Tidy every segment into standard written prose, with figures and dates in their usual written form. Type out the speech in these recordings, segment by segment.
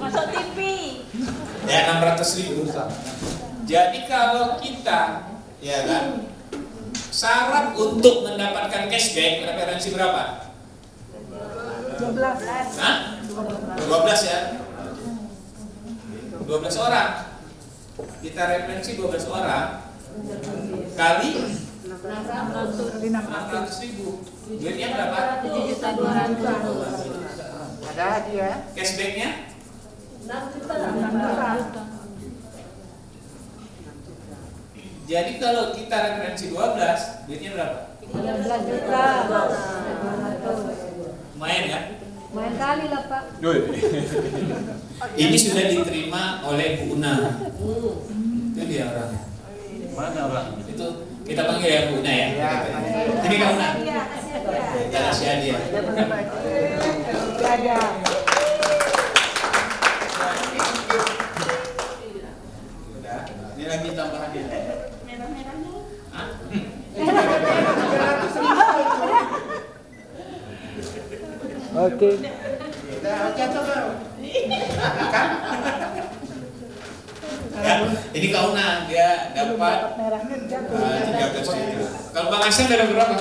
Masuk TV. Ya 600.000. Jadi kalau kita, ya kan, syarat untuk mendapatkan cashback referensi berapa? 12. Hah? 12 ya. 12 orang. Kita referensi 12 orang kali 600.000. Duitnya berapa? 7.200.000. Ada hadiah. Cashbacknya? 6 juta. Jadi kalau kita referensi 12, duitnya berapa? 13 juta. Lumayan ya? Main kali lah Pak. Ini sudah diterima oleh Bu Una. Itu dia orangnya. Mana orang? Itu kita panggil ya Bu Una ya. Ya. Ini Kak Una. Iya, Kita kasih hadiah. ada. Ini lagi tambahannya. Merah-merahnya. Hah? Oke. Ya, ini Kak Una dia dapat Merahnya jatuh. 13.000. Kalau Bang Hasan ada berapa?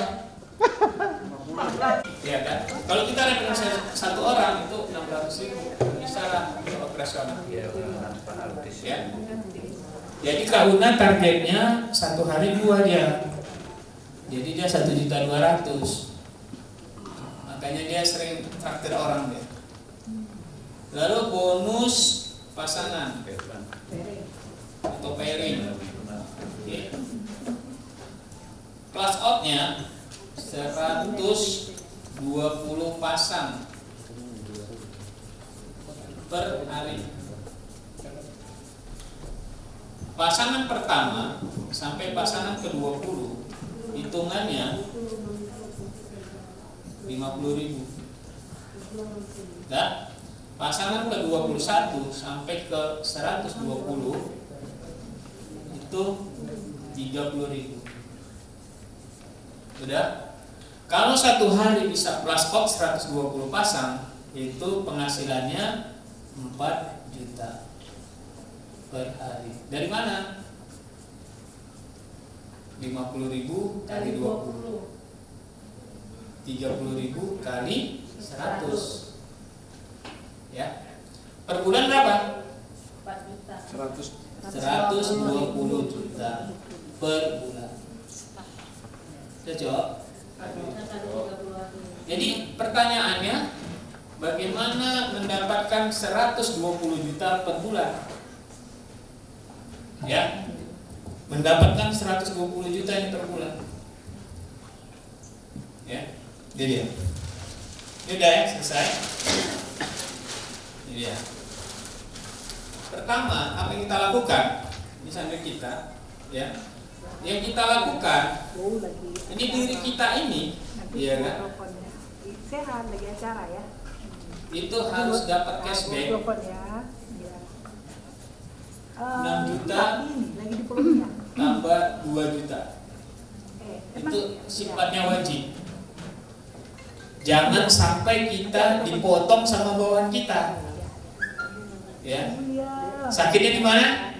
Iya kan? Kalau kita referensi satu orang itu 600.000 bisa lah untuk operasional. Ya. Jadi Kak Una targetnya satu hari 2 dia. Jadi dia 1.200.000. Makanya dia sering traktir orang dia. Lalu bonus pasangan atau pairing. Ya. Class out-nya 120 pasang per hari. Pasangan pertama sampai pasangan ke-20 hitungannya 50.000. Nah, pasangan ke-21 sampai ke 120 itu 30.000. Sudah? Kalau satu hari bisa plus out 120 pasang, itu penghasilannya 4 juta per hari. Dari mana? 50.000 kali 20. 30.000 kali 100. Ya. Per bulan berapa? 4 juta. 120 juta per bulan. Cocok? Jadi pertanyaannya, bagaimana mendapatkan 120 juta per bulan? Ya, mendapatkan 120 juta ini per bulan. Ya, ini dia. Ini udah ya, selesai. Ini dia. Pertama, apa yang kita lakukan? Misalnya kita, ya, yang kita lakukan, ini diri kita ini, ya kan? Sehat lagi acara ya. Itu harus dapat cashback Telepon ya. 6 juta lagi di peluknya. tambah 2 juta. Itu sifatnya wajib. Jangan sampai kita dipotong sama bawahan kita. Ya. Sakitnya di mana?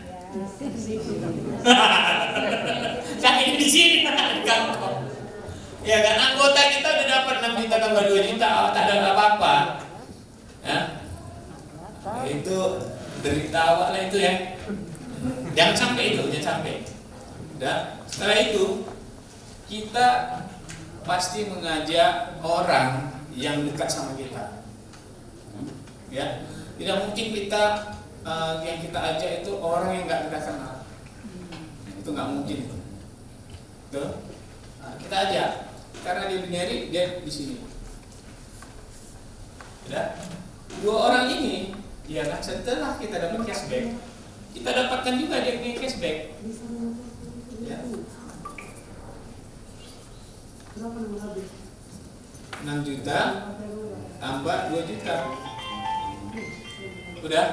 Sakitnya di sini. Ya kan, anggota kita udah dapat 6 juta tambah 2 juta, tak ada apa-apa. Ya. Itu derita awak lah itu ya. Jangan sampai itu, jangan sampai. Dan setelah itu kita pasti mengajak orang yang dekat sama kita. Ya, tidak mungkin kita yang kita ajak itu orang yang nggak kita kenal. Itu nggak mungkin. Tuh, nah, kita ajak karena dia nyari dia di sini. Ya, 2 orang ini, ya kan, setelah kita dapat cashback, kita dapatkan juga dia punya cashback. Ya. 6 juta tambah 2 juta. Udah?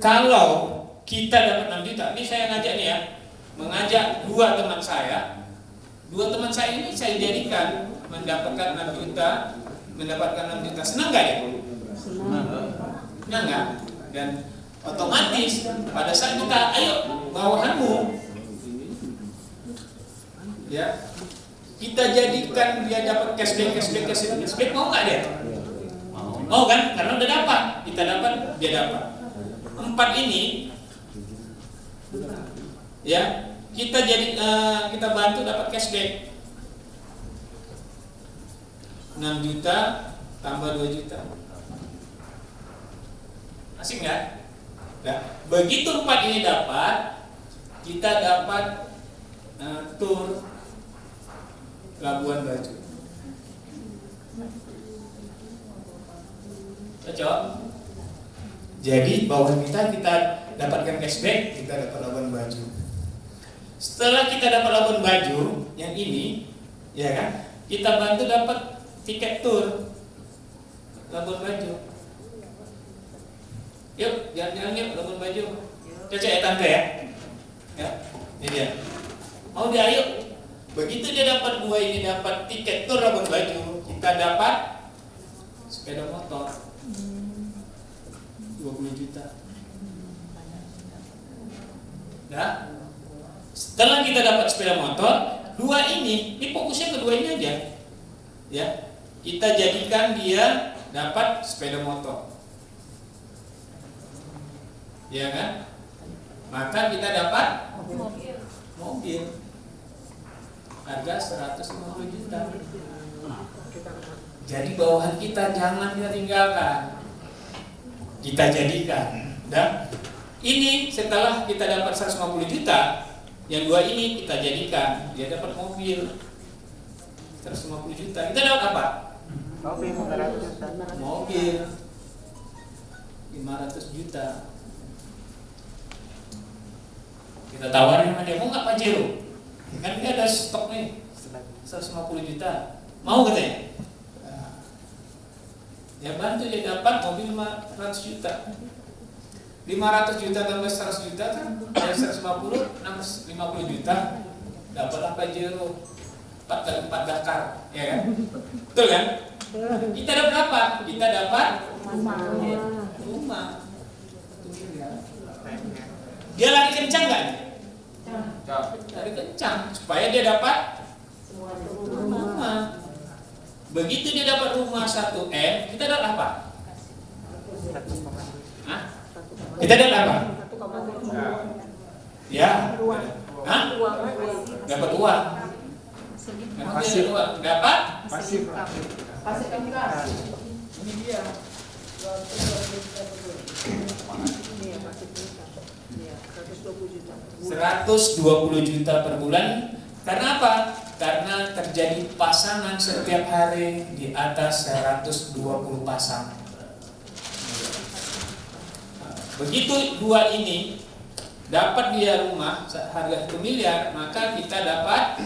Kalau kita dapat 6 juta, ini saya ngajak nih ya, mengajak 2 teman saya. 2 teman saya ini saya jadikan mendapatkan 6 juta, mendapatkan 6 juta. Senang gak ya? Ya enggak? Dan otomatis pada saat kita ayo bawahanmu, ya kita jadikan dia dapat cashback, mau nggak dia? Mau kan? Karena udah dapat, kita dapat, dia dapat. 4 ini, ya kita kita bantu dapat cashback 6 juta tambah 2 juta. Asik nggak? Nah, begitu 4 ini dapat, kita dapat tur Labuan Bajo. Cocok? Jadi bawahan kita dapatkan cashback, kita dapat Labuan Bajo. Setelah kita dapat Labuan Bajo yang ini, ya kan? Kita bantu dapat tiket tur Labuan Bajo. Yuk, jalan-jalan yuk Labuan Bajo. Cocok ya tante ya? Ya, ini dia. Mau dia yuk. Begitu dia dapat 2 ini, dapat tiket tur Labuan Bajo, kita dapat sepeda motor 20 juta. Nah, setelah kita dapat sepeda motor, 2 ini fokusnya ke 2 ini aja. Ya, kita jadikan dia dapat sepeda motor. Ya kan? Maka kita dapat mobil. Harga 150 juta. Jadi bawahan kita jangan dia tinggalkan. Kita jadikan. Dan ini setelah kita dapat 150 juta, yang 2 ini kita jadikan, dia dapat mobil 150 juta. Kita dapat apa? Mobil 500 juta. Mobil 500 juta. Kita tawarin sama dia, mau nggak Pajero? Kan dia ada stok nih 150 juta. Mau katanya? Ya bantu dia dapat mobil 500 juta. 500 juta tambah 100 juta kan dari 150 50 juta. Dapatlah Pajero 4 kali 4 Dakar, ya kan? Betul kan? Kita dapat apa? Kita dapat rumah. Dia lari kencang nggak? Lari kencang supaya dia dapat rumah. Begitu dia dapat rumah 1M, kita dapat apa? Hah? Kita dapat apa? Ya. Hah? Dapat uang. Pasif. Dapat? Pasif. Ini dia. 120 juta per bulan. Karena apa? Karena terjadi pasangan setiap hari di atas 120 pasang. Begitu 2 ini dapat dia rumah harga 1 miliar, maka kita dapat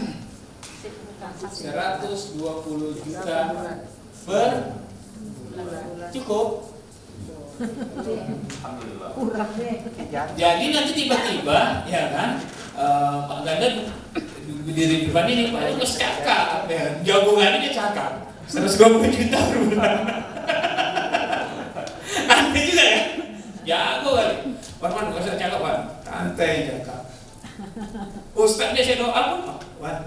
120 juta per cukup. Jadi nanti tiba-tiba ya kan Pak Ganda berdiri di depan ini, Pak Agus cakap ya, jagungannya dia cakap 120 juta per bulan. Aneh juga ya. Jago kali. Warman gak usah cakap Pak, santai cakap. Ustaz dia saya doa pun Pak. Wan,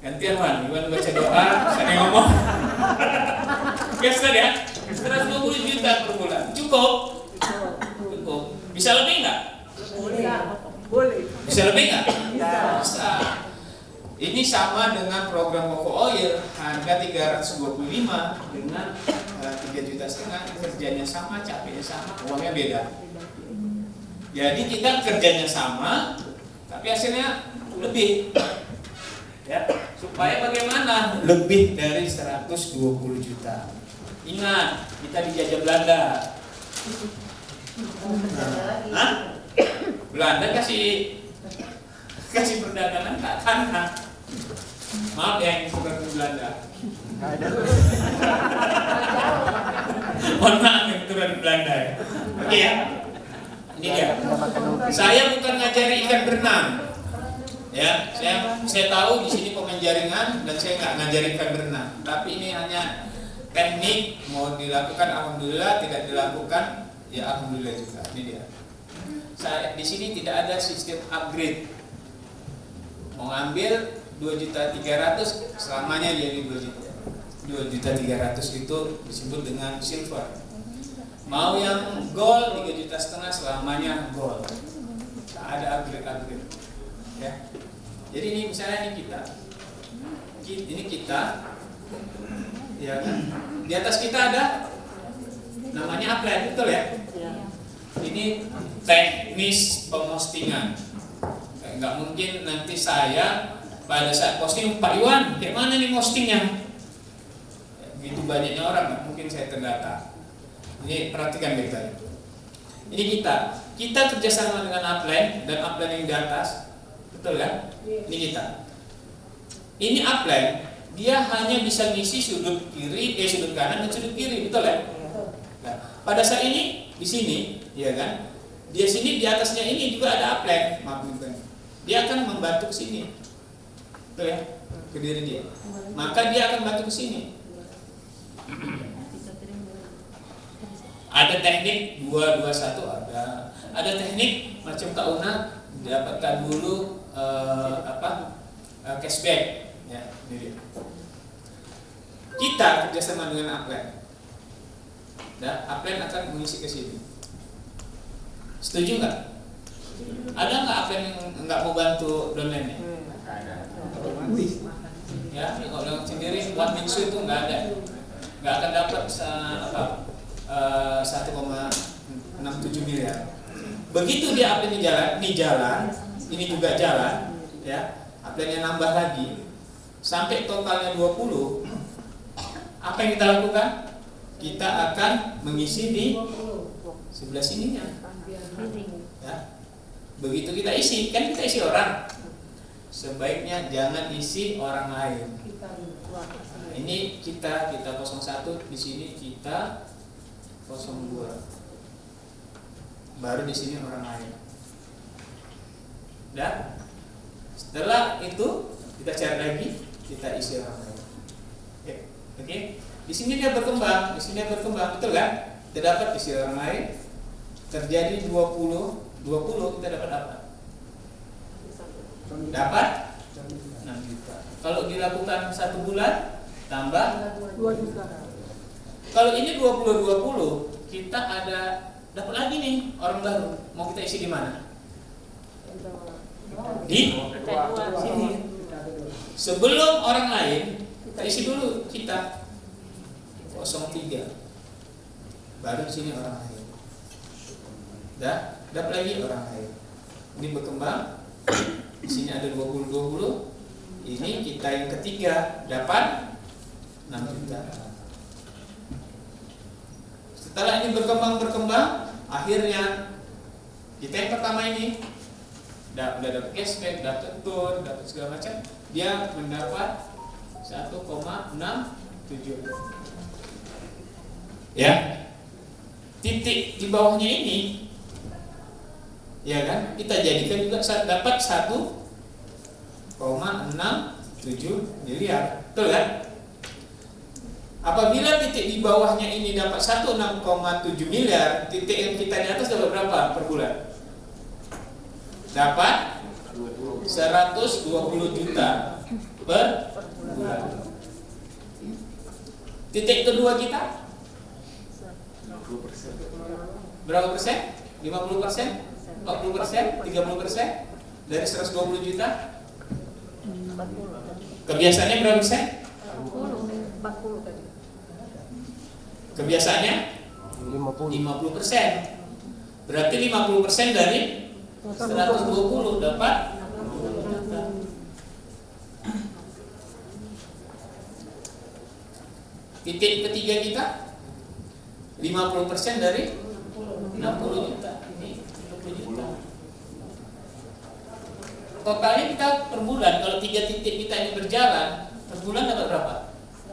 gantian Wan, Iwan baca doa, saya ngomong. Ya Ustaz ya, 120 juta per bulan, cukup? Cukup. Bisa lebih nggak? Boleh. Bisa lebih nggak? Bisa. Ini sama dengan program Moko Oil, harga 325 dengan 3,5 juta, kerjanya sama, capeknya sama, uangnya beda. Jadi kita kerjanya sama, tapi hasilnya lebih. Ya, supaya bagaimana? Lebih dari 120 juta. Ingat, kita dijajah Belanda. Hah? Belanda kasih perdagangan tak tanah. Maaf ya yang bukan Belanda. Mohon maaf yang turun Belanda ya. Oke ya. Ini dia. Saya bukan ngajari ikan berenang. Ya, saya tahu di sini pemain jaringan dan saya nggak ngajari ikan berenang. Tapi ini hanya teknik mau dilakukan, alhamdulillah tidak dilakukan Ya alhamdulillah juga. Ini dia. Saya di sini tidak ada sistem upgrade. Mau ngambil 2.300.000 selamanya jadi 2.300.000 itu disebut dengan silver. Mau yang gold 3,5 juta selamanya gold. Tak ada upgrade. Ya. Jadi ini misalnya ini kita, ya kan? Di atas kita ada namanya upline, betul ya? Ini teknis pemostingan. Nggak mungkin nanti saya pada saat posting, Pak Iwan, kayak mana nih postingnya? Begitu banyaknya orang, nggak mungkin saya terdata. Ini perhatikan baik-baik. Ini kita kerjasama dengan upline dan upline yang di atas, betul kan? Ini kita. Ini upline, dia hanya bisa ngisi sudut kanan dan sudut kiri, betul ya? Nah, pada saat ini di sini, ya kan? Di sini di atasnya ini juga ada upline, maaf bukan. Dia akan membantu ke sini, betul ya? Ke diri dia. Maka dia akan bantu ke sini. Ada teknik 221 ada. Ada teknik macam Kak Una dapatkan dulu cashback. Ya, ini dia. Kita kerjasama dengan upline. Dan upline akan mengisi ke sini. Setuju nggak? Ada nggak upline yang nggak mau bantu downline-nya? Ada. Ya, kalau yang sendiri buat mingsu itu nggak ada, nggak akan dapat 1,67 miliar. Begitu dia upline ini juga jalan, ya, upline-nya nambah lagi, sampai totalnya 20. Apa yang kita lakukan? Kita akan mengisi di sebelah sininya. Ya. Begitu kita isi, kan kita isi orang. Sebaiknya jangan isi orang lain. Ini kita 01, di sini kita 02. Baru di sini orang lain. Dan setelah itu kita cari lagi, kita isi orang lain. Oke. Di sini dia berkembang, betul kan? Kita dapat isi orang lain. Terjadi 20 kita dapat apa? Dapat 6 juta. Kalau dilakukan 1 bulan tambah 2 juta. Kalau ini 20 kita ada dapat lagi nih orang baru. Mau kita isi di mana? Di sini. Sebelum orang lain kita isi dulu kita 03. Baru di sini orang lain. Dapat lagi orang lain. Ini berkembang. Di sini ada 20. Ini kita yang ketiga dapat 6 juta. Setelah ini berkembang, akhirnya kita yang pertama ini udah dapat cashback, dapat tour, dapat segala macam, dia mendapat 1,67. Ya, titik di bawahnya ini, ya kan, kita jadikan juga dapat 1,67 miliar, betul kan? Apabila titik di bawahnya ini dapat 1,6,7 miliar, titik yang kita di atas dapat berapa per bulan? Dapat 120 juta per bulan. Titik kedua kita berapa persen? 50%? 40%? 30%? Dari 120 juta? Kebiasaannya berapa persen? 40 tadi. Kebiasaannya 50%. Berarti 50% dari 120 dapat 60 juta. Titik ketiga kita 50% dari 60 juta. Ini 60 juta. Totalnya kita per bulan, kalau 3 titik kita ini berjalan, per bulan dapat berapa?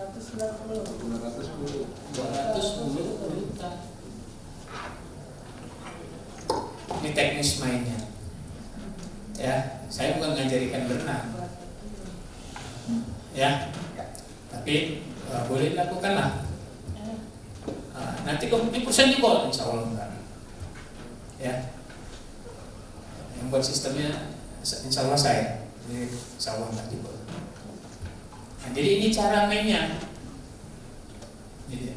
210 juta. Ini teknis mainnya. Ya, saya bukan ngajarikan berenang. Ya, tapi boleh dilakukan lah. Nanti kalau di perusahaan jebol, insya Allah enggak. Ya, yang buat sistemnya insya Allah saya, jadi insya Allah nggak dibuat. Nah, jadi ini cara mainnya. Jadi,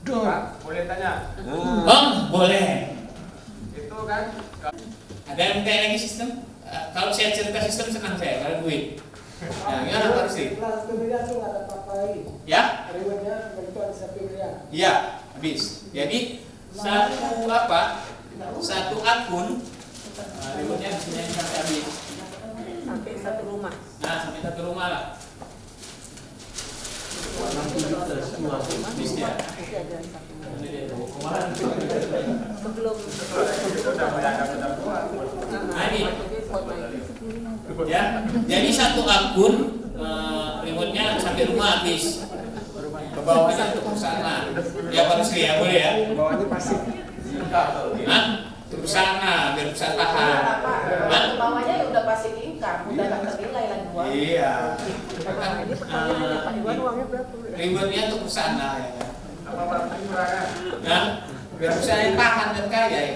Pak, boleh tanya? oh boleh. Itu kan Ada yang tanya lagi sistem? Kalau saya cerita sistem senang saya, kalau duit. Nah, gimana Pak Rusdi? Kelas pemilihan itu nggak ada apa-apa lagi. Ya? Rewardnya begitu ada satu pemilihan. Iya, habis. Jadi satu akun ributnya bisa sampai habis. Sampai satu rumah. Nah, sampai satu rumah lah. Habis dia. Masih ada satu rumah. Sebelum Nah, ini. Ya, jadi satu akun remote-nya sampai rumah habis. Ke bawahnya untuk perusahaan. Ya Pak Rusli ya, boleh ya? bawahnya pasif. Hah? Untuk perusahaan, biar perusahaan tahan. Hah? Bawahnya ya udah pasti income, udah nggak ternilai lagi uang. Iya. ini pertanyaannya Pak Iwan uangnya berapa? Ributnya untuk perusahaan lah ya. Apa Pak kekurangan? Nah, biar perusahaannya tahan dan kaya ya.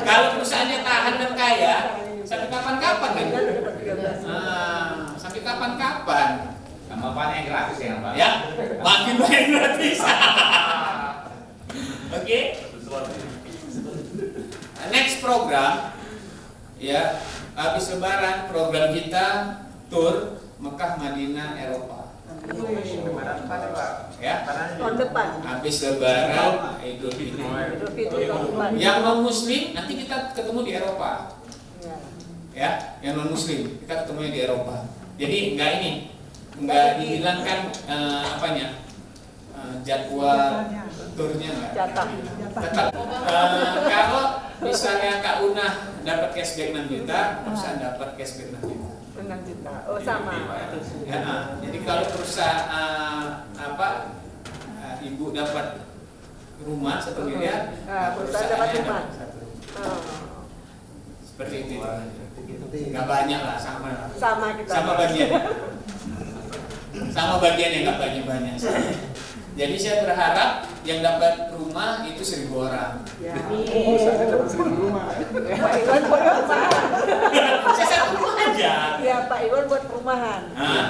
Kalau perusahaannya tahan dan kaya, sampai kapan-kapan kan? Sampai kapan-kapan? Sama apanya yang gratis ya Pak? Ya, makin banyak gratis. Oke. Next program, ya, habis Lebaran program kita tur Mekah, Madinah, Eropa. Lebaran apa nih Pak? Ya, Tahun depan. habis Lebaran Idul Fitri. Idul Fitri tahun depan. Yang non Muslim nanti kita ketemu di Eropa. Ya. Ya, yang non Muslim kita ketemunya di Eropa. Jadi enggak dihilangkan apanya jadwal turnya enggak. Jatah. Tetap kalau misalnya Kak Una dapat cashback 6 juta, perusahaan dapat cashback 6 juta. 6 juta. Oh sama. Ya, jadi kalau perusahaan ibu dapat rumah 1 miliar, Perusahaan dapat rumah. satu. Oh. Seperti itu. Nggak banyak lah, sama lah. Sama kita. Sama bagian. Sama bagiannya nggak banyak-banyak. Jadi saya berharap yang dapat rumah itu 1.000 orang. Ya. Oh, saya dapat 1.000 rumah. Pak Iwan buat perumahan. Saya satu rumah aja. Ya Pak Iwan buat perumahan. Hah?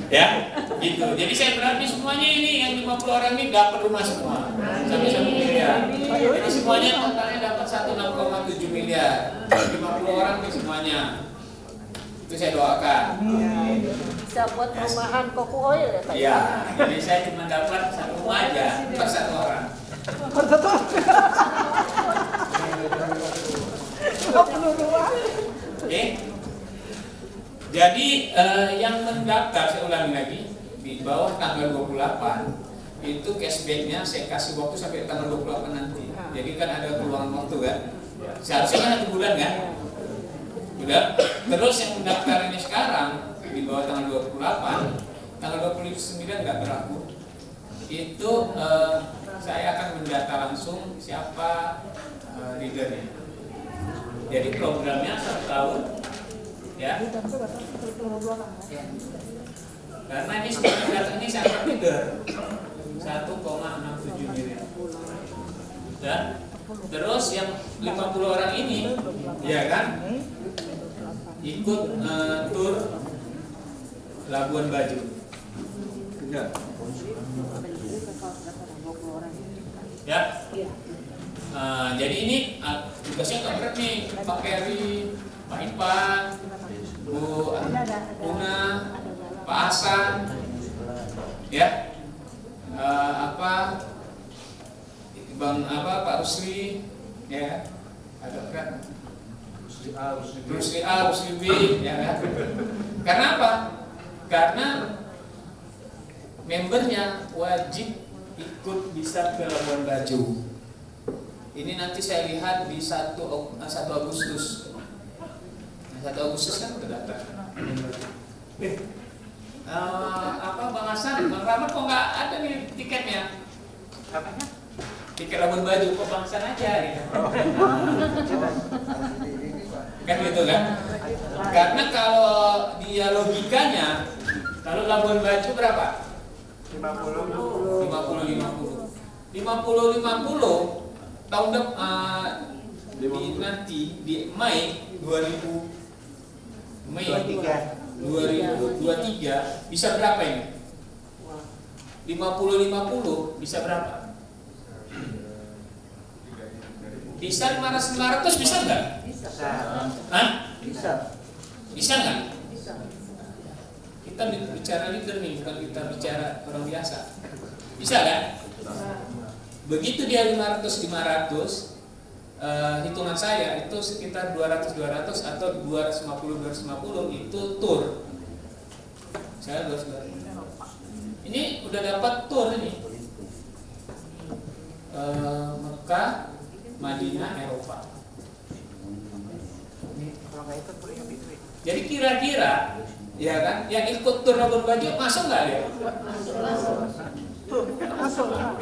Ya, gitu. Jadi saya berarti semuanya ini yang 50 orang ini dapat rumah semua. Sampai 1 miliar. Jadi semuanya totalnya dapat 1,6,7 miliar. 50 orang ini semuanya. Itu saya doakan. Bisa buat perumahan Koko Oil ya Pak Iya, Iwan. jadi saya cuma dapat satu rumah aja per satu orang. Oke. Jadi yang mendaftar, saya ulangi lagi, di bawah tanggal 28 itu cashbacknya saya kasih waktu sampai tanggal 28 nanti. Jadi kan ada peluang waktu kan. Seharusnya kan 1 bulan kan. Udah. Terus yang mendaftar ini sekarang di bawah tanggal 28, tanggal 29 nggak berlaku. Itu saya akan mendata langsung siapa leadernya. Jadi programnya 1 tahun, ya. Karena ini sebenarnya data ini sangat leader, 1,67 miliar. Dan terus yang 50 orang ini, ya kan, ikut tur Labuan Bajo. Ya. Jadi ini tugasnya nggak berat nih, Pak Keri, Pak Ipan, Bu Una, Pak Hasan, ya, Pak Rusli, ya, agak berat. Rusli A, Rusli B, ya kan? Karena apa? Karena membernya wajib ikut bisa ke Labuan Bajo. Ini nanti saya lihat di 1 Agustus. 1 Agustus kan udah datang. Bang Hasan, Bang Rahmat kok nggak ada nih tiketnya? Tiket Labuan Bajo kok Bang Hasan aja gitu. Kan gitu kan? Karena kalau dia ya logikanya, kalau Labuan Bajo berapa? 50. 50 tahun depan nanti di Mei 2023 bisa berapa ini? 50 bisa berapa? Bisa 500 bisa nggak? Hah? Bisa nggak? Kita bicara leader nih, bukan kita bicara orang biasa. Bisa kan? Begitu dia 500, hitungan saya itu sekitar 200 atau 250 itu tour. Saya 200. Ini udah dapat tour ini. Mekah, Madinah, Eropa. Jadi kira-kira ya kan, yang ikut tur Labuan Bajo masuk nggak dia?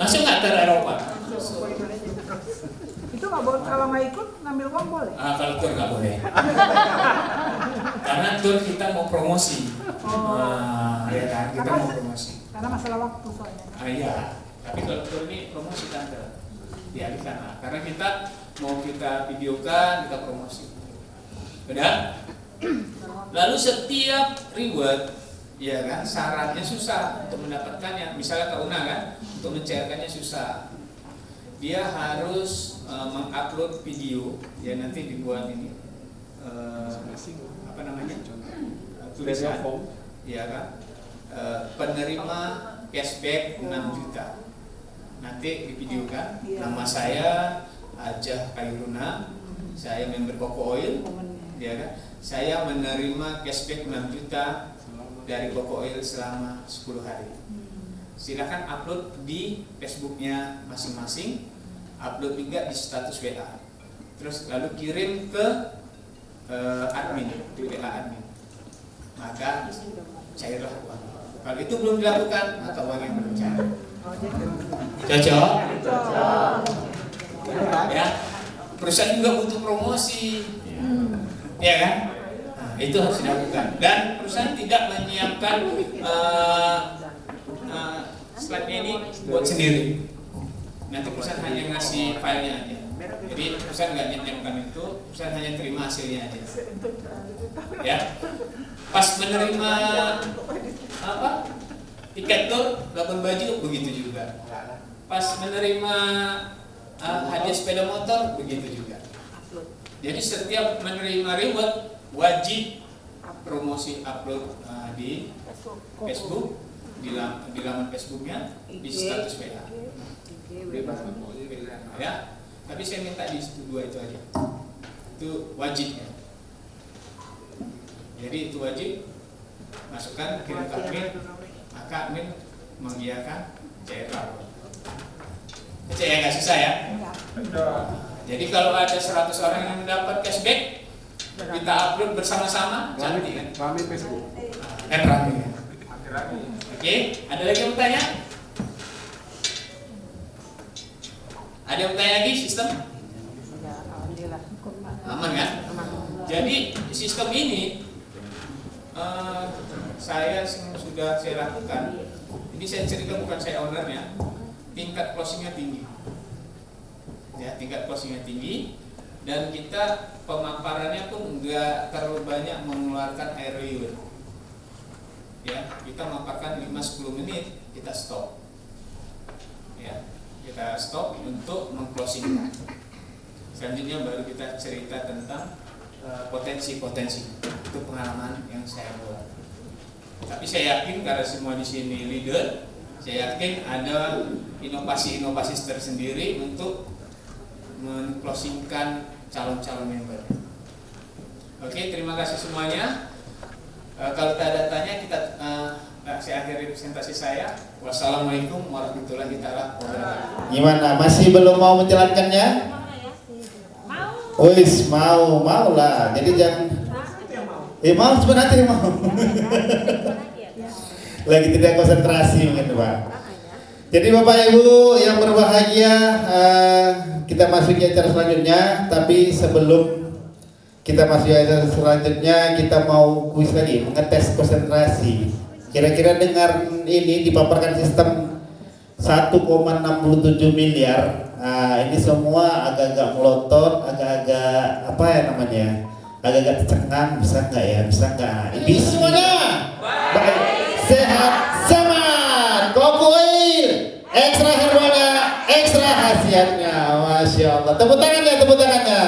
Masuk nggak tur Eropa? Itu nggak boleh, kalau nggak ikut ngambil uang boleh? Kalau tur nggak boleh. Karena tur kita mau promosi. Ya kan, kita mau promosi. Karena masalah waktu soalnya. Iya. Tapi kalau tur ini promosi tante dialihkan. Karena kita mau kita videokan, kita promosi. Udah? Lalu setiap reward, ya kan, syaratnya susah untuk mendapatkannya. Misalnya Kak Una kan, untuk mencairkannya susah. Dia harus mengupload video, ya nanti dibuat ini apa namanya, tulisan, ya kan, penerima cashback 6 juta. Nanti divideokan, nama saya Ajah Kairuna, saya member Coco Oil, ya kan. Saya menerima cashback 6 juta dari Coco Oil selama 10 hari. Silakan upload di Facebooknya masing-masing, upload juga di status WA. Terus lalu kirim ke admin, di WA admin. Maka cairlah uang. Kalau itu belum dilakukan, maka uang yang belum cair. Cocok? Ya. Perusahaan juga butuh promosi. Ya kan? Nah, itu harus dilakukan. Dan perusahaan tidak menyiapkan slide-nya ini buat sendiri. Nanti perusahaan hanya ngasih filenya aja. Jadi perusahaan nggak menyiapkan itu, perusahaan hanya terima hasilnya aja. Ya. Pas menerima apa? Tiket tur Labuan Bajo begitu juga. Pas menerima hadiah sepeda motor begitu juga. Jadi setiap menerima reward wajib promosi upload di Facebook, di laman Facebooknya, di status WA. Bebas ya. Tapi saya minta di situ 2 itu aja. Itu wajib ya. Jadi itu wajib. Masukkan kirim ke admin, maka admin mengiyakan cair lapor. Percaya nggak susah ya? Jadi kalau ada 100 orang yang dapat cashback, kita upload bersama-sama, cantik kan? Rame Facebook. Rame ya. Oke, ada lagi yang bertanya? Ada yang bertanya lagi sistem? Aman kan? Jadi sistem ini saya sudah saya lakukan. Ini saya cerita bukan saya ownernya. Tingkat closingnya tinggi. Ya, tingkat closingnya tinggi dan kita pemaparannya pun enggak terlalu banyak mengeluarkan air liur. Ya, kita memaparkan 5-10 menit kita stop. Ya, kita stop untuk mengclosingkan. Selanjutnya baru kita cerita tentang potensi-potensi. Itu pengalaman yang saya buat. Tapi saya yakin karena semua di sini leader, saya yakin ada inovasi-inovasi tersendiri untuk mengclosingkan calon-calon member. Oke, terima kasih semuanya. Kalau tak ada tanya, kita saya akhiri presentasi saya. Wassalamualaikum warahmatullahi wabarakatuh. Gimana? Masih belum mau menjalankannya? Wis mau lah. Jadi jangan. Mau sebenarnya mau. Lagi tidak konsentrasi mungkin Pak. Jadi Bapak Ibu yang berbahagia, kita masuk ke acara selanjutnya. Tapi sebelum kita masuk ayat selanjutnya, kita mau kuis lagi, mengetes konsentrasi. Kira-kira dengar ini dipaparkan sistem 1,67 miliar. Nah, ini semua agak-agak melotot, agak-agak apa ya namanya? Agak-agak tercengang, bisa nggak ya? Bisa nggak? Ini semuanya baik, sehat, semangat, kokoil, ekstra herbanya, ekstra khasiatnya, masya Allah. Tepuk tangannya, tepuk tangannya.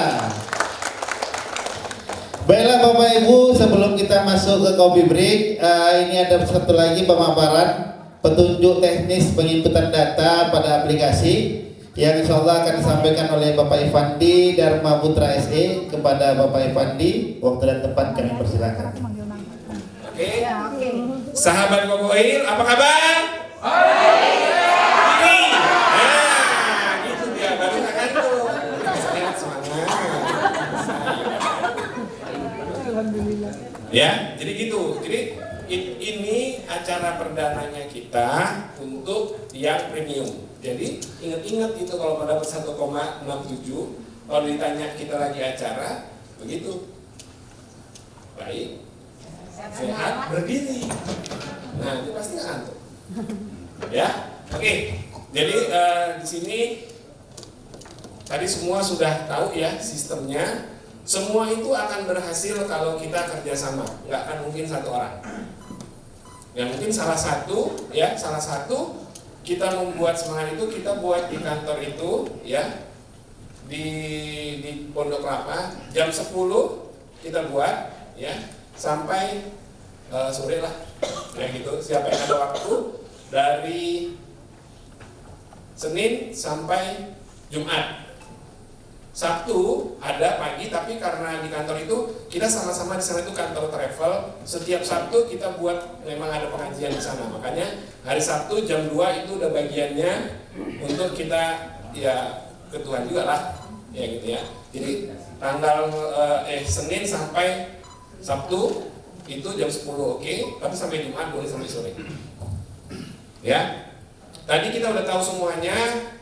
Baiklah Bapak Ibu, sebelum kita masuk ke coffee break, ini ada satu lagi pemaparan petunjuk teknis penginputan data pada aplikasi yang insya Allah akan disampaikan oleh Bapak Ivandi Dharma Putra SE kepada Bapak Ivandi. Waktu dan tempat kami persilakan. Oke. Sahabat Kokoil, apa kabar? Ini. Nah, gitu dia baru akan tuh. Sehat semangat. Alhamdulillah. Ya, jadi gitu. Jadi ini acara perdananya kita untuk yang premium. Jadi ingat-ingat itu kalau pada 1,67, kalau ditanya kita lagi acara, begitu. Baik, sehat, berdiri. Nah, itu pasti ngantuk. Ya, oke. Jadi di sini tadi semua sudah tahu ya sistemnya. Semua itu akan berhasil kalau kita kerjasama, nggak akan mungkin satu orang. Ya mungkin salah satu kita membuat semangat itu, kita buat di kantor itu ya, di Pondok Kelapa jam 10 kita buat ya sampai sore lah, ya gitu. Siapa yang ada waktu dari Senin sampai Jumat. Sabtu ada pagi, tapi karena di kantor itu kita sama-sama di sana itu kantor travel. Setiap Sabtu kita buat memang ada pengajian di sana. Makanya hari Sabtu jam 2 itu udah bagiannya untuk kita ya ketuhan juga lah, ya gitu ya. Jadi tanggal Senin sampai Sabtu itu jam 10 oke, tapi sampai Jumat boleh sampai sore. Ya. Tadi kita udah tahu semuanya.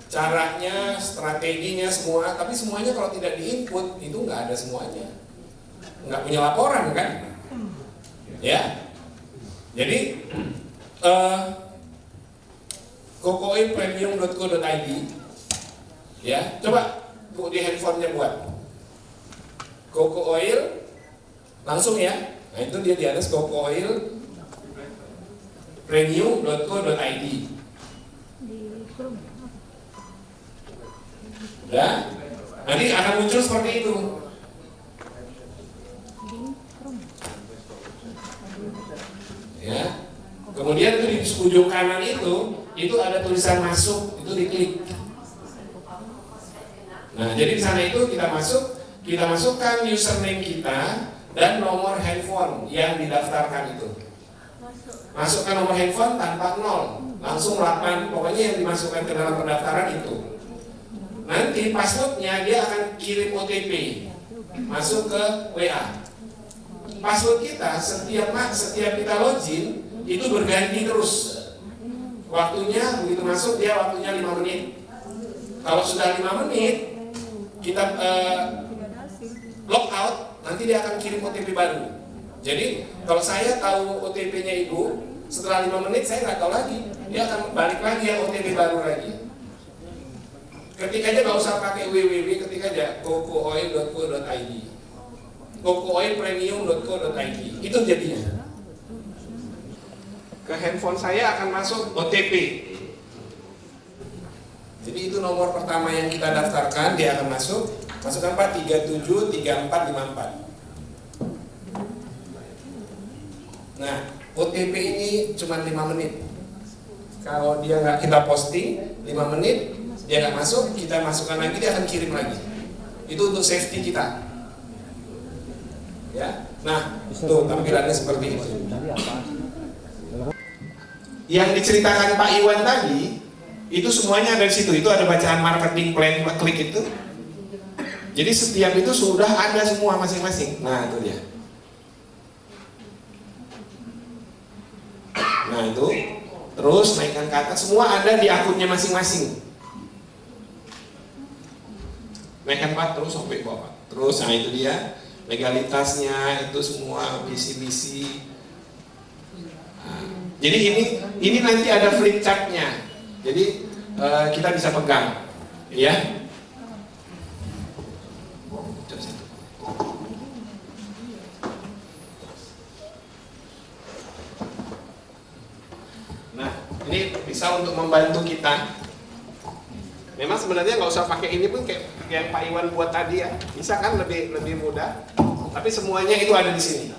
Caranya, strateginya semua, tapi semuanya kalau tidak diinput itu nggak ada semuanya, nggak punya laporan kan, ya. Jadi kokoilpremium.co.id, ya, coba di handphonenya buat kokoil langsung ya. Nah itu dia di atas kokoilpremium.co.id. Ya, nanti akan muncul seperti itu. Ya, kemudian itu di ujung kanan itu ada tulisan masuk, itu diklik. Nah, jadi di sana itu kita masukkan username kita dan nomor handphone yang didaftarkan itu. Masukkan nomor handphone tanpa 0, langsung 8, pokoknya yang dimasukkan ke dalam pendaftaran itu. Nanti passwordnya dia akan kirim OTP masuk ke WA. Password kita setiap kita login itu berganti terus. Waktunya begitu masuk dia waktunya 5 menit. Kalau sudah 5 menit kita log out, nanti dia akan kirim OTP baru. Jadi kalau saya tahu OTP-nya ibu, setelah 5 menit saya nggak tahu lagi, dia akan balik lagi ya OTP baru lagi. Ketik aja nggak usah pakai www, ketik aja kokoil.co.id, kokoilpremium.co.id, itu jadinya. Ke handphone saya akan masuk OTP. Jadi itu nomor pertama yang kita daftarkan, dia akan masuk. Masukkan 4373454. Nah, OTP ini cuma 5 menit. Kalau dia nggak kita posting 5 menit, dia nggak masuk, kita masukkan lagi, dia akan kirim lagi. Itu untuk safety kita. Ya, nah, tuh tampilannya seperti itu. Yang diceritakan Pak Iwan tadi, itu semuanya ada di situ. Itu ada bacaan marketing plan, klik itu. Jadi setiap itu sudah ada semua masing-masing. Nah, itu dia. Nah, itu. Terus naikkan ke atas, semua ada di akunnya masing-masing. Naikkan 4 terus sampai bawah. Terus, nah itu dia. legalitasnya itu semua, visi misi. Jadi ini nanti ada flip chartnya. Jadi kita bisa pegang, ya. Nah, ini bisa untuk membantu kita. Memang sebenarnya nggak usah pakai ini pun kayak yang Pak Iwan buat tadi ya. Bisa kan lebih mudah. Tapi semuanya itu ada di sini.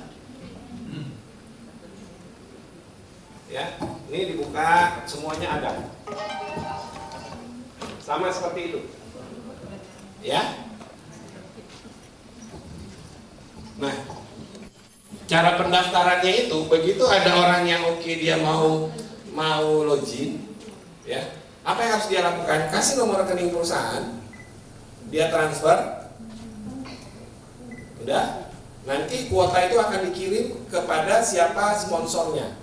Ya, ini dibuka, semuanya ada. Sama seperti itu. Ya. Nah, cara pendaftarannya itu begitu ada orang yang oke dia mau login, ya. Apa yang harus dia lakukan? Kasih nomor rekening perusahaan, dia transfer, udah. Nanti kuota itu akan dikirim kepada siapa sponsornya.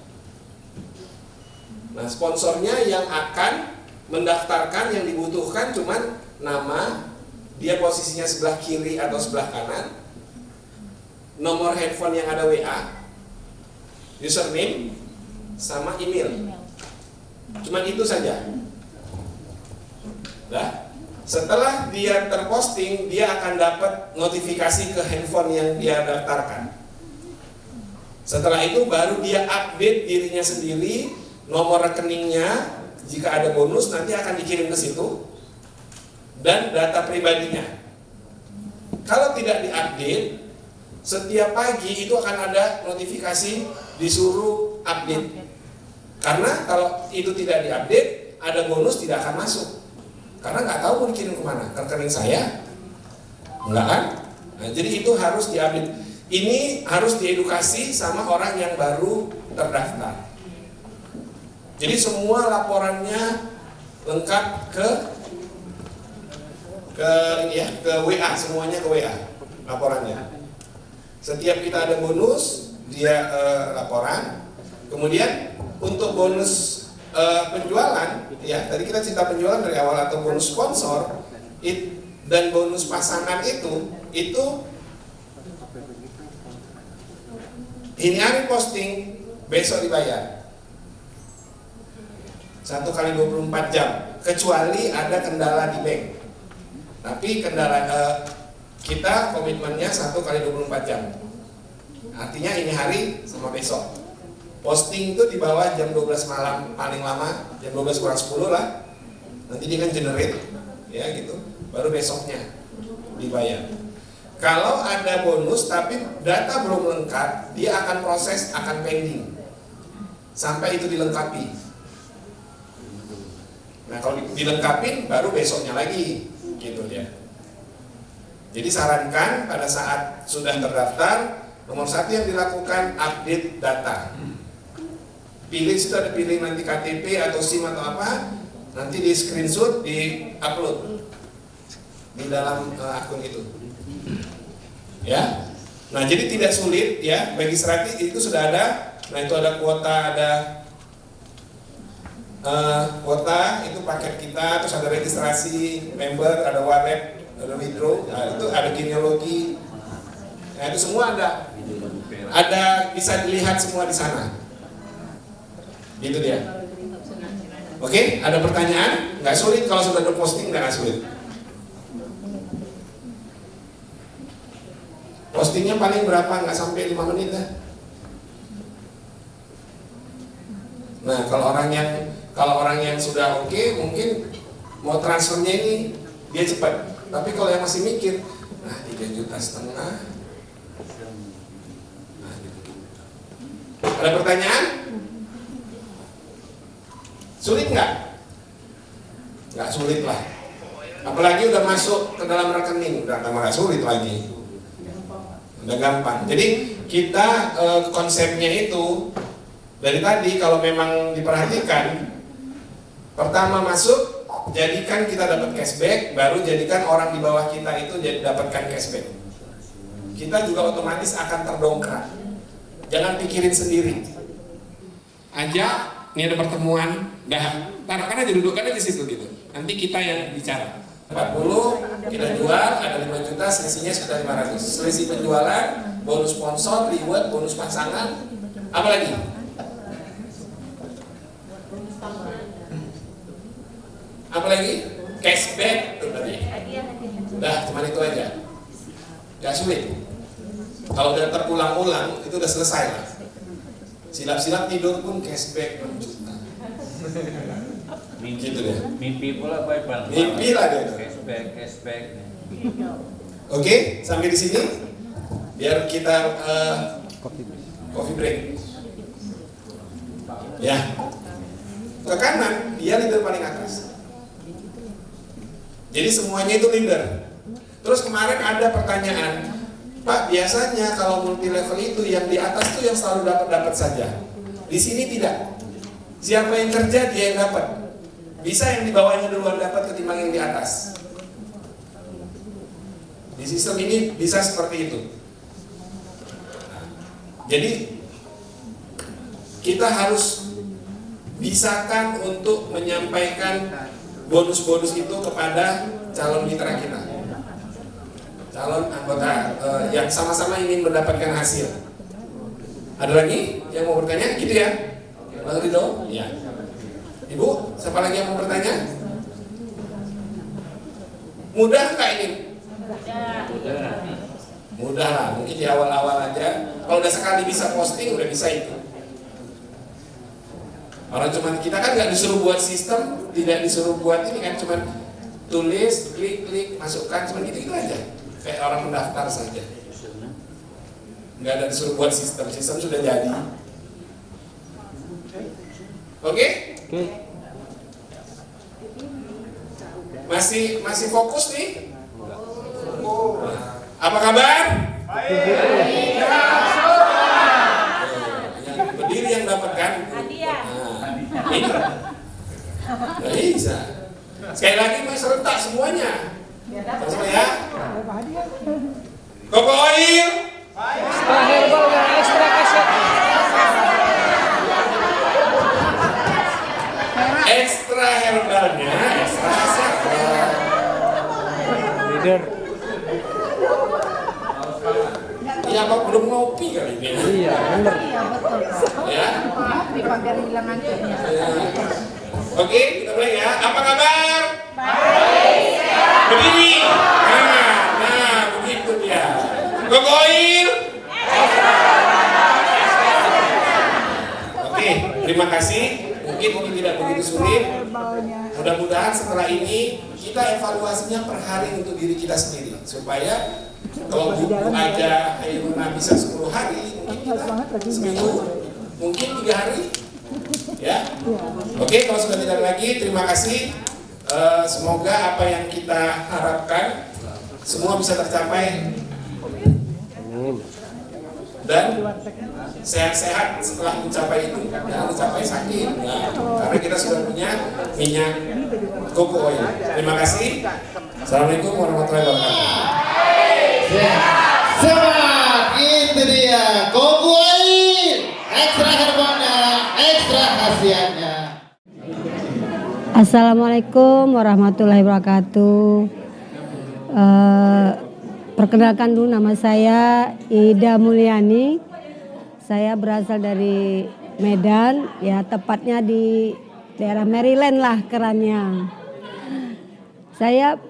Nah, sponsornya yang akan mendaftarkan yang dibutuhkan cuman nama, dia posisinya sebelah kiri atau sebelah kanan, nomor handphone yang ada WA, username, sama email. Cuman itu saja. Nah, setelah dia terposting, dia akan dapat notifikasi ke handphone yang dia daftarkan. Setelah itu baru dia update dirinya sendiri, nomor rekeningnya, jika ada bonus nanti akan dikirim ke situ, dan data pribadinya. Kalau tidak diupdate, setiap pagi itu akan ada notifikasi disuruh update. Karena kalau itu tidak diupdate, ada bonus tidak akan masuk. Karena nggak tahu mau dikirim kemana, ke rekening saya, enggak kan? Nah, jadi itu harus diupdate. Ini harus diedukasi sama orang yang baru terdaftar. Jadi semua laporannya lengkap ke WA, semuanya ke WA laporannya. Setiap kita ada bonus, dia laporan. Kemudian untuk bonus penjualan, ya tadi kita cerita penjualan dari awal, atau bonus sponsor dan bonus pasangan itu ini hari posting, besok dibayar. 1 kali 24 jam, kecuali ada kendala di bank. Tapi kendala kita komitmennya 1 kali 24 jam. Artinya ini hari sama besok. Posting itu di bawah jam 12 malam paling lama, jam 12 kurang 10 lah. Nanti dia kan generate, ya gitu. Baru besoknya dibayar. Kalau ada bonus tapi data belum lengkap, dia akan proses, akan pending sampai itu dilengkapi. Nah, kalau dilengkapin baru besoknya lagi, gitu ya. Jadi sarankan pada saat sudah terdaftar, nomor 1 yang dilakukan update data. Pilih, situ ada pilih nanti KTP atau SIM atau apa, nanti di screenshot, di upload di dalam akun itu. Ya. Nah, jadi tidak sulit ya, bagi Serati itu sudah ada. Nah, itu ada kuota, ada kuota itu paket kita, terus ada registrasi member, ada wallet, ada withdraw, nah, itu ada genealogi, nah, itu semua ada bisa dilihat semua di sana, gitu dia. Oke, ada pertanyaan? Nggak sulit kalau sudah ada posting, nggak sulit. Postingnya paling berapa? Nggak sampai 5 menit lah. Nah, kalau orang yang sudah oke, mungkin mau transfernya ini dia cepat. Tapi kalau yang masih mikir, nah 3,5 juta. Nah, gitu. Ada pertanyaan? Sulit nggak? Nggak sulit lah. Apalagi udah masuk ke dalam rekening, udah nggak sulit lagi. Udah gampang. Jadi kita konsepnya itu dari tadi kalau memang diperhatikan, pertama masuk, jadikan kita dapat cashback, baru jadikan orang di bawah kita itu jadi dapatkan cashback. Kita juga otomatis akan terdongkrak. Jangan pikirin sendiri. Ajak, ini ada pertemuan, dah, taruhkan aja, dudukkan aja di situ gitu. Nanti kita yang bicara. 40 kita jual, ada 5 juta, selisihnya sudah 500. Selisih penjualan, bonus sponsor, reward, bonus pasangan, apa lagi? Apa lagi? Cashback tuh tadi. Udah, cuma itu aja. Gak sulit. Kalau udah terulang-ulang itu udah selesai lah. Silap-silap tidur pun cashback 6 juta. Gitu deh. Mimpi pula baik bang. Mimpi lah dia. Cashback. Oke, sampai di sini. Biar kita coffee break. Ya. Ke kanan dia leader paling atas. Jadi semuanya itu leader. Terus kemarin ada pertanyaan, Pak, biasanya kalau multi level itu yang di atas tuh yang selalu dapat saja. Di sini tidak. Siapa yang kerja dia yang dapat. Bisa yang di bawahnya duluan dapat ketimbang yang di atas. Di sistem ini bisa seperti itu. Jadi kita harus bisakan untuk menyampaikan bonus-bonus itu kepada calon mitra kita, calon anggota yang sama-sama ingin mendapatkan hasil. Ada lagi yang mau bertanya? Gitu ya, Bang Ridho? Ya. Ibu, siapa lagi yang mau bertanya? Mudah nggak ini? Mudah lah, mungkin di awal-awal aja. Kalau udah sekali bisa posting, udah bisa itu. Orang cuman kita kan nggak disuruh buat sistem, tidak disuruh buat ini kan, cuman tulis, klik, masukkan, cuman gitu aja. Kayak orang mendaftar saja. Nggak ada disuruh buat sistem sudah jadi. Oke? Masih fokus nih? Apa kabar? Yang berdiri yang dapat kan? Ini nggak bisa. Sekali lagi mas serentak semuanya. Sama ya. Koko Oil. Ekstra herbalnya, ekstra sehat. Leader. Iya, apa belum ngopi kali ini? Iya, benar. Ya. Dipakai hilang anjirnya. Oke, kita mulai ya. Apa kabar? Baik. Berdiri. Nah, begitu dia. Koko Oil. Oke, terima kasih. Mungkin tidak begitu sulit. Mudah-mudahan setelah ini kita evaluasinya per hari untuk diri kita sendiri, supaya kalau buku aja Hairuna bisa 10 hari, mungkin kita seminggu, mungkin 3 hari. Ya, oke, kalau sudah tidak lagi, terima kasih. Semoga apa yang kita harapkan semua bisa tercapai dan sehat-sehat setelah mencapai itu, jangan mencapai sakit. Nah, karena kita sudah punya minyak koko oil. Terima kasih. Assalamualaikum warahmatullahi wabarakatuh. Semangat, itu dia Koko Oil, ekstra herbalnya, ekstra khasiatnya. Assalamualaikum warahmatullahi wabarakatuh. Perkenalkan dulu, nama saya Ida Mulyani. Saya berasal dari Medan, ya tepatnya di daerah Maryland lah kerannya. Saya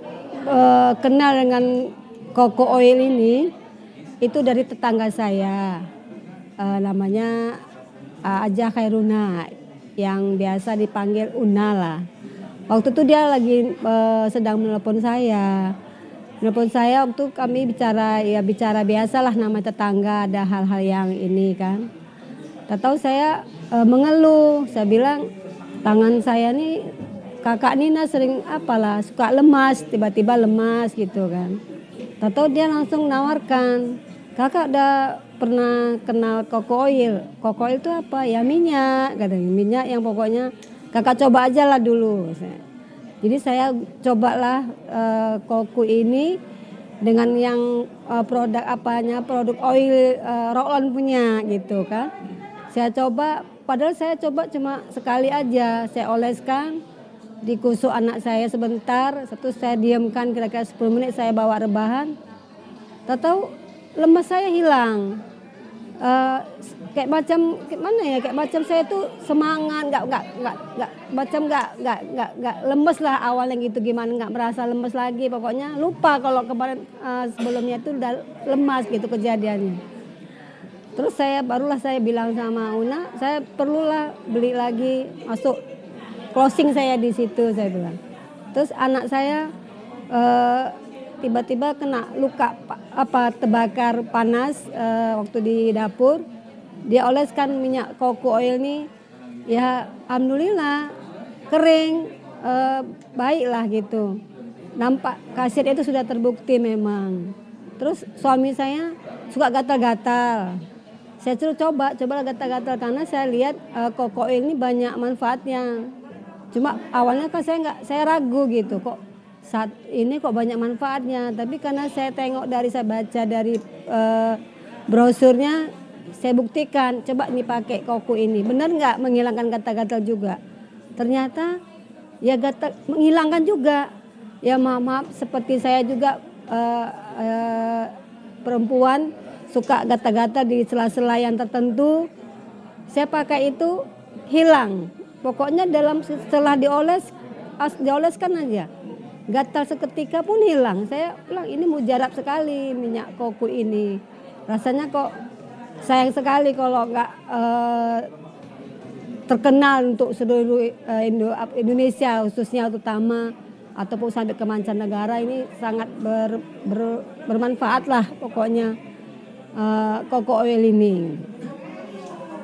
kenal dengan Koko Oil ini itu dari tetangga saya, namanya Aja Hairuna, yang biasa dipanggil Una lah. Waktu itu dia lagi sedang menelpon saya. Waktu kami bicara biasalah, nama tetangga, ada hal-hal yang ini kan. Tak tahu saya mengeluh, saya bilang tangan saya nih, kakak Nina sering suka lemas, tiba-tiba lemas gitu kan. Tak tahu dia langsung nawarkan, kakak udah pernah kenal Koko Oil. Koko Oil itu apa? Ya minyak, katanya, minyak yang pokoknya kakak coba aja lah dulu. Jadi saya cobalah Koko ini dengan yang produk oil roll-on punya gitu kan. Saya coba, padahal saya coba cuma sekali aja, saya oleskan, dikusuk anak saya sebentar, terus saya diamkan kira-kira 10 menit, saya bawa rebahan. Tahu lemas saya hilang. Kayak macam gimana ya, kayak macam saya tuh semangat, nggak lemes lah awalnya gitu, gimana nggak merasa lemes lagi, pokoknya lupa kalau kemarin sebelumnya itu udah lemas gitu kejadiannya. Terus barulah saya bilang sama Una, saya perlulah beli lagi, masuk closing saya di situ, saya bilang. Terus anak saya tiba-tiba kena luka terbakar panas waktu di dapur. Dia oleskan minyak koko oil nih, ya alhamdulillah kering, baiklah gitu. Nampak khasiat itu sudah terbukti memang. Terus suami saya suka gatal-gatal. Saya suruh cobalah gatal-gatal karena saya lihat koko oil ini banyak manfaatnya. Cuma awalnya kan saya ragu gitu, kok saat ini kok banyak manfaatnya. Tapi karena saya baca dari brosurnya, saya buktikan, coba nih pakai koko ini, benar nggak menghilangkan gatal-gatal juga? Ternyata ya menghilangkan juga. Ya maaf, seperti saya juga perempuan suka gatal-gatal di sela-sela yang tertentu. Saya pakai itu hilang. Pokoknya setelah dioleskan aja, gatal seketika pun hilang. Saya bilang ini mujarab sekali minyak koko ini. Rasanya kok sayang sekali kalau nggak terkenal untuk seluruh Indonesia khususnya, terutama ataupun sampai ke mancanegara. Ini sangat bermanfaat lah pokoknya koko oil ini.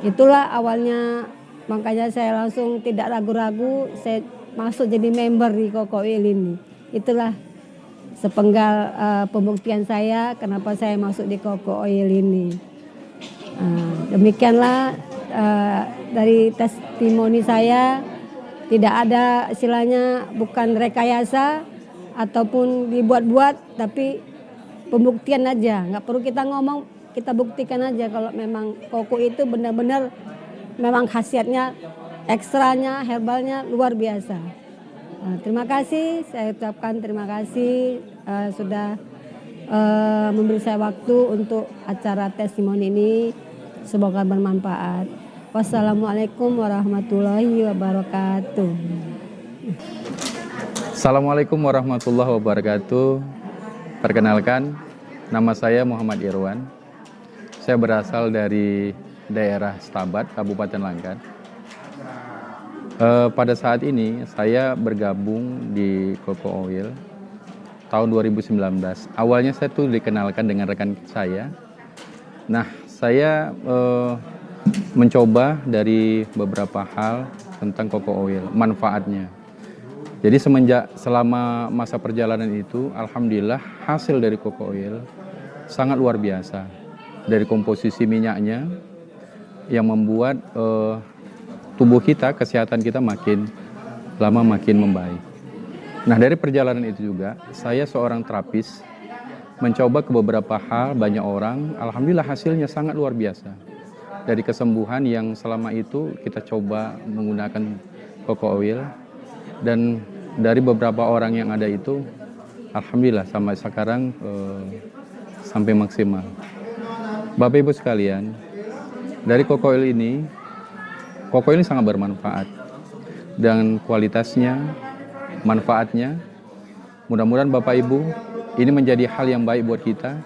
Itulah awalnya, makanya saya langsung tidak ragu-ragu, saya masuk jadi member di koko oil ini. Itulah sepenggal pembuktian saya kenapa saya masuk di koko oil ini. Demikianlah dari testimoni saya, tidak ada istilahnya, bukan rekayasa ataupun dibuat-buat, tapi pembuktian aja. Nggak perlu kita ngomong, kita buktikan aja kalau memang koko itu benar-benar memang khasiatnya, ekstranya, herbalnya luar biasa. Terima kasih, saya ucapkan terima kasih sudah memberi saya waktu untuk acara testimoni ini. Semoga bermanfaat. Wassalamualaikum warahmatullahi wabarakatuh. Assalamualaikum warahmatullahi wabarakatuh. Perkenalkan, nama saya Muhammad Irwan. Saya berasal dari daerah Stabat, Kabupaten Langkat. Pada saat ini saya bergabung di Koko Oil tahun 2019. Awalnya saya tuh dikenalkan dengan rekan saya. Nah, saya mencoba dari beberapa hal tentang Koko Oil, manfaatnya. Jadi selama masa perjalanan itu, alhamdulillah hasil dari Koko Oil sangat luar biasa. Dari komposisi minyaknya yang membuat tubuh kita, kesehatan kita makin lama makin membaik. Nah, dari perjalanan itu juga, saya seorang terapis mencoba ke beberapa hal, banyak orang, alhamdulillah hasilnya sangat luar biasa. Dari kesembuhan yang selama itu kita coba menggunakan Koko Oil, dan dari beberapa orang yang ada itu, alhamdulillah sampai sekarang sampai maksimal. Bapak Ibu sekalian, dari Koko Oil ini sangat bermanfaat, dan kualitasnya, manfaatnya, mudah-mudahan Bapak Ibu ini menjadi hal yang baik buat kita,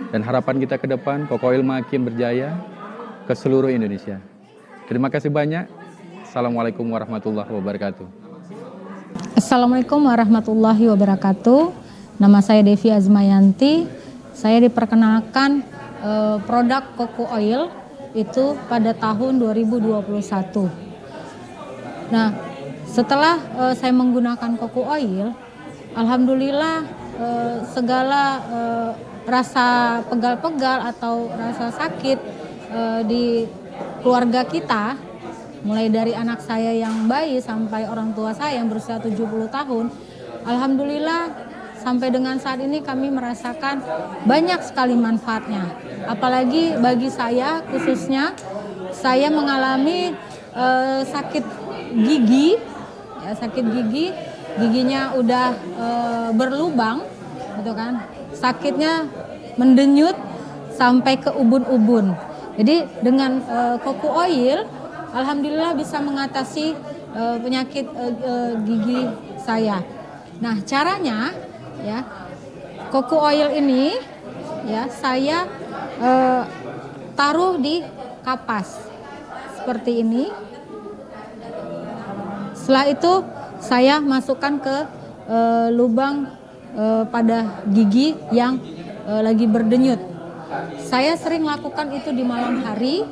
dan harapan kita ke depan Koko Oil makin berjaya ke seluruh Indonesia. Terima kasih banyak. Assalamualaikum warahmatullahi wabarakatuh. Assalamualaikum warahmatullahi wabarakatuh. Nama saya Devi Azmayanti. Saya diperkenalkan produk Koko Oil itu pada tahun 2021. Nah, setelah saya menggunakan Koko Oil, alhamdulillah segala rasa pegal-pegal atau rasa sakit di keluarga kita, mulai dari anak saya yang bayi sampai orang tua saya yang berusia 70 tahun, alhamdulillah sampai dengan saat ini kami merasakan banyak sekali manfaatnya. Apalagi bagi saya khususnya, saya mengalami sakit gigi ya, sakit gigi, giginya udah berlubang, gitu kan, sakitnya mendenyut sampai ke ubun-ubun. Jadi dengan Coco Oil, alhamdulillah bisa mengatasi penyakit gigi saya. Nah, caranya ya, Coco Oil ini ya saya taruh di kapas seperti ini. Setelah itu saya masukkan ke lubang pada gigi yang lagi berdenyut. Saya sering lakukan itu di malam hari.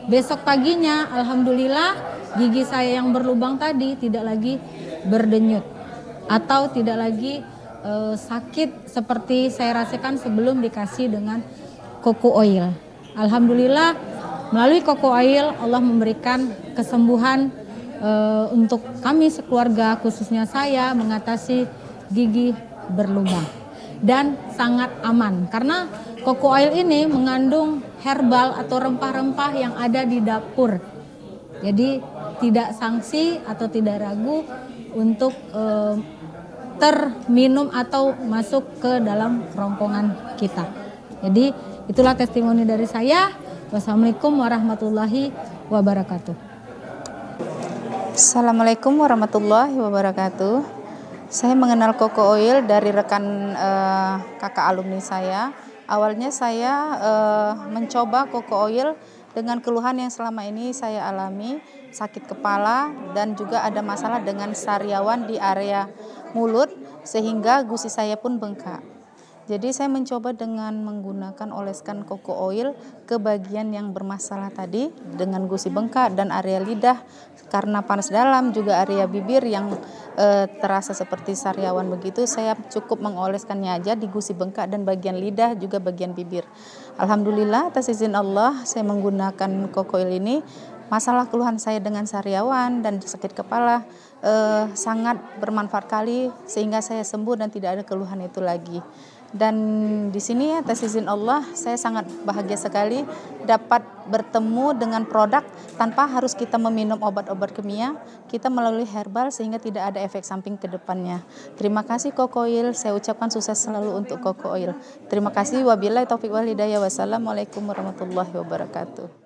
Besok paginya alhamdulillah gigi saya yang berlubang tadi tidak lagi berdenyut atau tidak lagi sakit seperti saya rasakan sebelum dikasih dengan Coco Oil. Alhamdulillah melalui Coco Oil Allah memberikan kesembuhan untuk kami sekeluarga, khususnya saya, mengatasi gigi berlubang dan sangat aman karena Coco Oil ini mengandung herbal atau rempah-rempah yang ada di dapur. Jadi tidak sangsi atau tidak ragu untuk terminum atau masuk ke dalam kerongkongan kita. Jadi itulah testimoni dari saya. Wassalamualaikum warahmatullahi wabarakatuh. Assalamualaikum warahmatullahi wabarakatuh. Saya mengenal Coco Oil dari rekan kakak alumni saya. Awalnya saya mencoba Coco Oil dengan keluhan yang selama ini saya alami, sakit kepala dan juga ada masalah dengan sariawan di area mulut sehingga gusi saya pun bengkak. Jadi saya mencoba dengan menggunakan oleskan Coco Oil ke bagian yang bermasalah tadi dengan gusi bengkak dan area lidah karena panas dalam, juga area bibir yang terasa seperti sariawan begitu. Saya cukup mengoleskannya aja di gusi bengkak dan bagian lidah juga bagian bibir. Alhamdulillah atas izin Allah saya menggunakan Coco Oil ini. Masalah keluhan saya dengan sariawan dan sakit kepala sangat bermanfaat kali sehingga saya sembuh dan tidak ada keluhan itu lagi. Dan di sini atas izin Allah saya sangat bahagia sekali dapat bertemu dengan produk tanpa harus kita meminum obat-obat kimia, kita melalui herbal sehingga tidak ada efek samping ke depannya. Terima kasih Coco Oil, saya ucapkan sukses selalu untuk Coco Oil. Terima kasih, wabillahi taufiq wal hidayah, wassalamualaikum warahmatullahi wabarakatuh.